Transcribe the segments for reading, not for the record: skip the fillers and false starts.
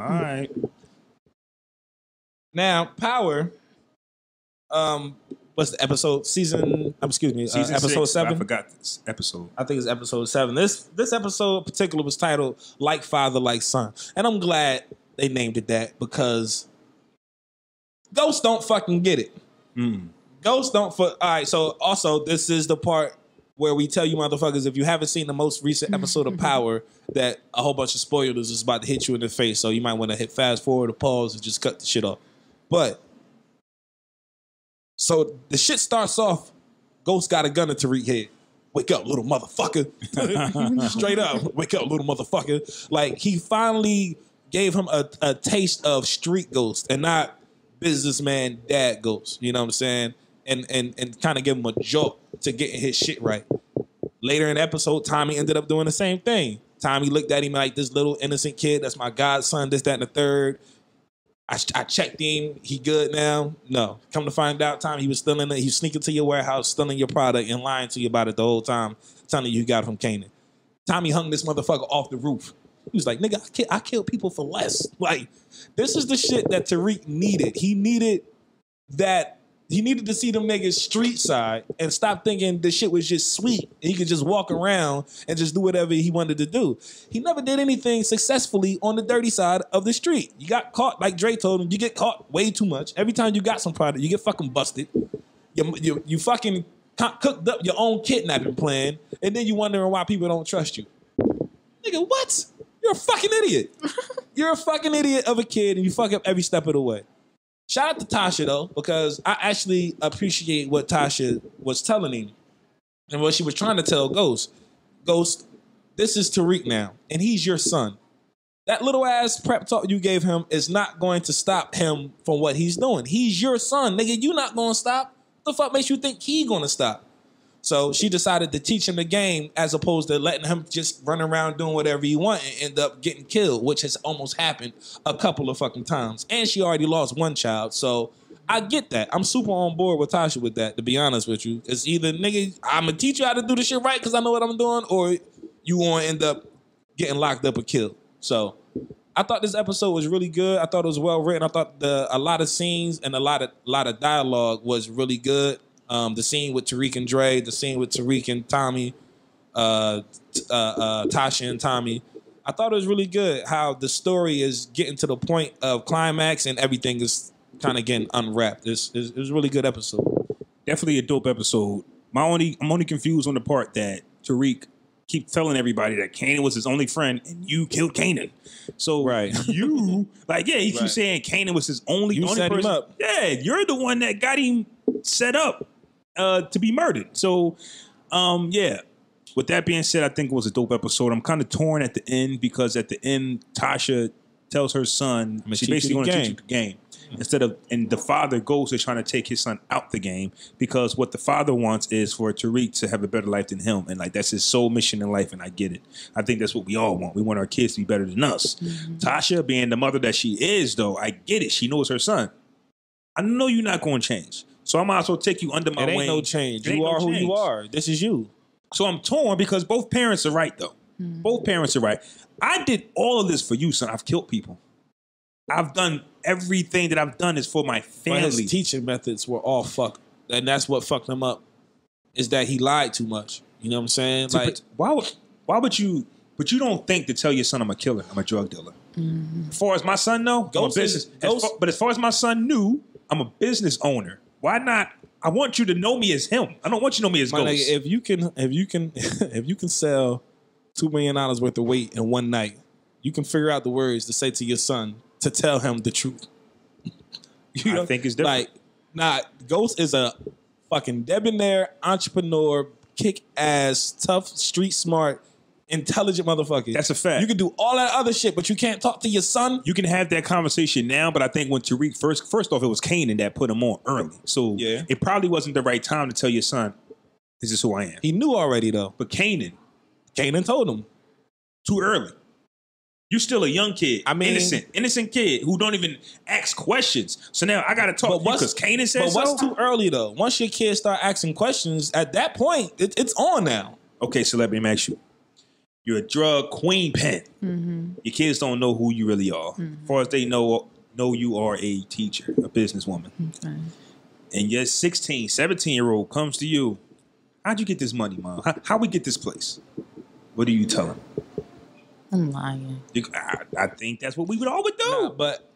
right. Now, Power. What's the episode? Season episode 7. I forgot this episode. I think it's episode 7. This episode in particular was titled "Like Father, Like Son," and I'm glad they named it that because ghosts don't fucking get it. Ghosts don't. All right. So also, this is the part where we tell you motherfuckers, if you haven't seen the most recent episode of Power, that a whole bunch of spoilers is about to hit you in the face. So you might want to hit fast forward or pause and just cut the shit off. But so the shit starts off, Ghost got a gun to Tariq's head. Wake up, little motherfucker. Straight up, wake up, little motherfucker. Like, he finally gave him a taste of street Ghost and not businessman dad Ghost. You know what I'm saying? And kind of give him a jolt to getting his shit right. Later in the episode, Tommy ended up doing the same thing. Tommy looked at him like, this little innocent kid, that's my godson, this, that, and the third. I checked him. He good now? No. Come to find out, Tommy, he was stealing it. He was sneaking to your warehouse, stealing your product, and lying to you about it the whole time, telling you got it from Canaan. Tommy hung this motherfucker off the roof. He was like, nigga, I kill people for less. Like, this is the shit that Tariq needed. He needed that. He needed to see them niggas street side and stop thinking this shit was just sweet. And he could just walk around and just do whatever he wanted to do. He never did anything successfully on the dirty side of the street. You got caught, like Dre told him, you get caught way too much. Every time you got some product, you get fucking busted. You fucking cooked up your own kidnapping plan, and then you wondering why people don't trust you. Nigga, what? You're a fucking idiot. You're a fucking idiot of a kid, and you fuck up every step of the way. Shout out to Tasha, though, because I actually appreciate what Tasha was telling him and what she was trying to tell Ghost. Ghost, this is Tariq now, and he's your son. That little ass prep talk you gave him is not going to stop him from what he's doing. He's your son. Nigga, you not going to stop. The fuck makes you think he going to stop? So she decided to teach him the game as opposed to letting him just run around doing whatever he want and end up getting killed, which has almost happened a couple of fucking times. And she already lost one child. So I get that. I'm super on board with Tasha with that, to be honest with you. It's either, nigga, I'm going to teach you how to do this shit right because I know what I'm doing, or you want to end up getting locked up or killed. So I thought this episode was really good. I thought it was well written. I thought a lot of scenes and a lot of dialogue was really good. The scene with Tariq and Dre, the scene with Tariq and Tommy, Tasha and Tommy. I thought it was really good how the story is getting to the point of climax and everything is kind of getting unwrapped. It was a really good episode. Definitely a dope episode. I'm only confused on the part that Tariq keep telling everybody that Kanan was his only friend and you killed Kanan. So right. You like, yeah, he keeps saying Kanan was his only set person. Him up. Yeah, you're the one that got him set up to be murdered. So yeah. With that being said, I think it was a dope episode. I'm kind of torn at the end because at the end, Tasha tells her son, she's basically going to teach you the game. And the father goes to trying to take his son out the game because what the father wants is for Tariq to have a better life than him. And like, that's his sole mission in life. And I get it. I think that's what we all want. We want our kids to be better than us. Mm-hmm. Tasha, being the mother that she is, though, I get it. She knows her son. I know you're not going to change. So I might as well take you under my wing. It ain't no change. You are who you are. This is you. So I'm torn because both parents are right, though. Mm-hmm. Both parents are right. I did all of this for you, son. I've killed people. I've done everything that I've done is for my family. But his teaching methods were all fucked. And that's what fucked him up, is that he lied too much. You know what I'm saying? Like, why would you, but you don't think to tell your son I'm a killer, I'm a drug dealer. Mm-hmm. As far as my son know, I'm a business. But as far as my son knew, I'm a business owner. Why not? I want you to know me as him. I don't want you to know me as Ghost. Nigga, if you can sell $2 million worth of weight in one night, you can figure out the words to say to your son to tell him the truth. I think it's different. Ghost is a fucking debonair entrepreneur, kick-ass, tough, street smart, intelligent motherfucker. That's a fact. You can do all that other shit, but you can't talk to your son. You can have that conversation now, but I think when Tariq first off, it was Kanan that put him on early. So yeah, it probably wasn't the right time to tell your son, this is who I am. He knew already, though. But Kanan told him. Too early. You're still a young kid. I mean, innocent kid who don't even ask questions. So now I got to talk to you because Kanan says so. But what's too early, though? Once your kids start asking questions, at that point, it's on now. Okay, so let me ask you. You're a drug queen pen. Your kids don't know who you really are. As far as they know you are a teacher, a businesswoman. Okay. And your 16, 17-year-old comes to you. How'd you get this money, Mom? How we get this place? What do you tell him? I'm lying. I think that's what we would all would do. Nah, but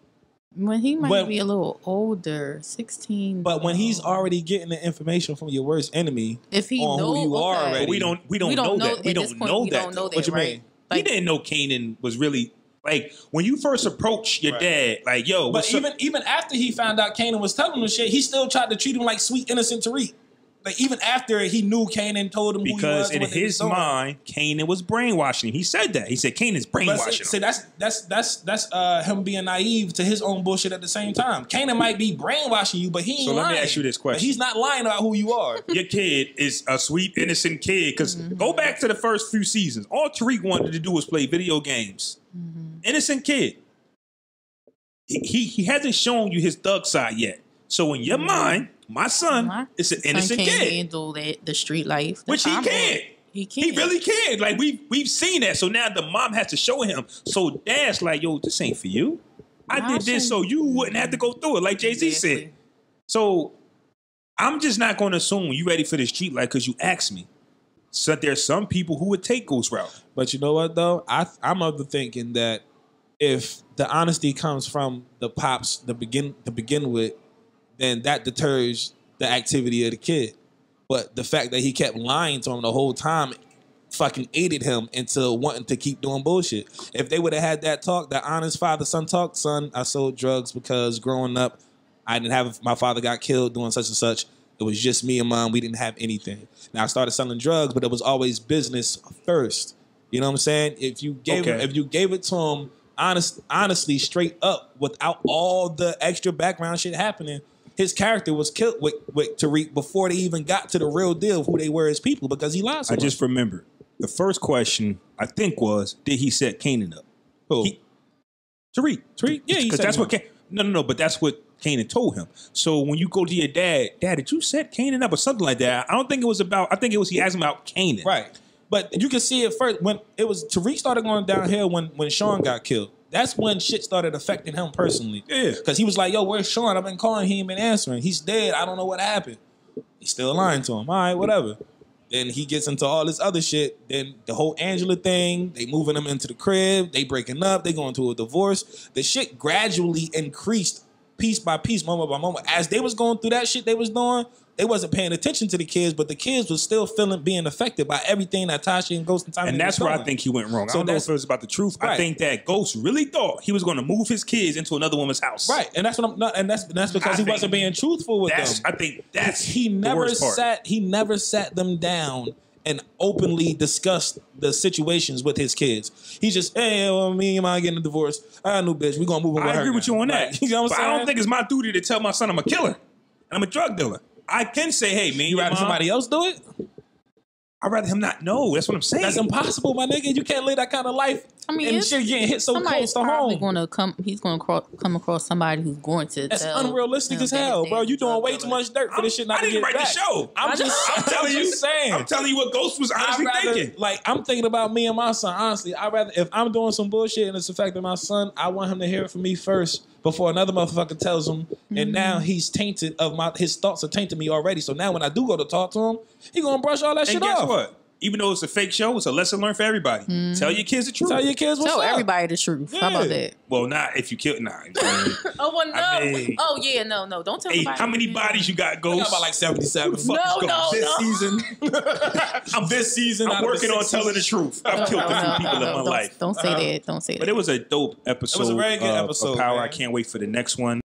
when he might be a little older, 16. But when he's already getting the information from your worst enemy, if he on who you are already, we don't know that. We don't know that. What you mean? He didn't know Kanan was really like when you first approach your dad, like yo. But even after he found out Kanan was telling him shit, he still tried to treat him like sweet innocent Tariq. Like even after he knew Kanan told him because who he was, in his mind, Kanan was brainwashing him. He said that. He said Kanan's brainwashing him. See, that's him being naive to his own bullshit at the same time. Kanan might be brainwashing you, but he ain't lying. So let me ask you this question: but he's not lying about who you are. Your kid is a sweet innocent kid. Because go back to the first few seasons. All Tariq wanted to do was play video games. Innocent kid. He hasn't shown you his thug side yet. So in your mind, my son is an innocent kid. Can't handle the street life, which he can. He can. He really can. Like we've seen that. So now the mom has to show him. So dad's like, yo, this ain't for you. I did this so you wouldn't have to go through it, like Jay-Z said. So I'm just not going to assume you ready for the street life because you asked me. So there's some people who would take Ghost route. But you know what though? I'm of the thinking that if the honesty comes from the pops to begin with, then that deters the activity of the kid. But the fact that he kept lying to him the whole time fucking aided him into wanting to keep doing bullshit. If they would have had that talk, that honest father-son talk, son, I sold drugs because growing up, I didn't have, my father got killed doing such and such. It was just me and mom. We didn't have anything. Now I started selling drugs, but it was always business first. You know what I'm saying? If you gave it to him honestly, straight up, without all the extra background shit happening, his character was killed with Tariq before they even got to the real deal of who they were as people because he lied so much. I just remembered. The first question, I think, was, did he set Kanan up? Who? Tariq. Yeah, he said that's what No, but that's what Kanan told him. So when you go to your dad, did you set Kanan up or something like that? I don't think it was about, I think it was he asked him about Kanan. Right. But you can see it first when it was Tariq started going downhill when Sean got killed. That's when shit started affecting him personally. Yeah. Because he was like, yo, where's Sean? I've been calling, he ain't been answering. He's dead. I don't know what happened. He's still lying to him. All right, whatever. Then he gets into all this other shit. Then the whole Angela thing, they moving him into the crib. They breaking up. They going to a divorce. The shit gradually increased piece by piece, moment by moment. As they was going through that shit they was doing, they wasn't paying attention to the kids, but the kids was still being affected by everything that Tasha and Ghost and Tommy. And that's where I think he went wrong. So I don't know if it was about the truth. Right. I think that Ghost really thought he was going to move his kids into another woman's house. Right, and that's what I'm not. And that's because he wasn't being truthful with them. I think that's he never sat. He never sat them down and openly discussed the situations with his kids. He just, hey, well, me and mine getting a divorce. I got a new bitch. We gonna move on. I agree with you on that. You know what I'm saying? I don't think it's my duty to tell my son I'm a killer and I'm a drug dealer. I can say, hey, man, you rather somebody else do it? I'd rather him not know. That's what I'm saying. That's impossible, my nigga. You can't live that kind of life. I mean, and shit getting hit so close to home. He's going to come across somebody who's going to. That's unrealistic as hell, bro. You doing way too much dirt for this shit not to get back. I didn't write the show. I'm telling you. I'm telling you what Ghost was honestly thinking. Like, I'm thinking about me and my son. Honestly, I'd rather, if I'm doing some bullshit and it's affecting my son, I want him to hear it from me first before another motherfucker tells him. And now he's tainted his thoughts are tainted me already. So now when I do go to talk to him, he gonna brush all that shit off. And guess what? Even though it's a fake show, it's a lesson learned for everybody. Tell your kids the truth. Tell your kids what's up. Tell everybody the truth. Yeah. How about that? Well, not if you kill. Nah. Oh, well, no. I mean, no. Don't tell nobody. How many bodies you got, Ghost? I got about like 77. This season, I'm working on telling the truth. I've killed a few people in my life. Don't say that. Don't say that. But it was a dope episode. It was a very good episode. Of Power. Man. I can't wait for the next one.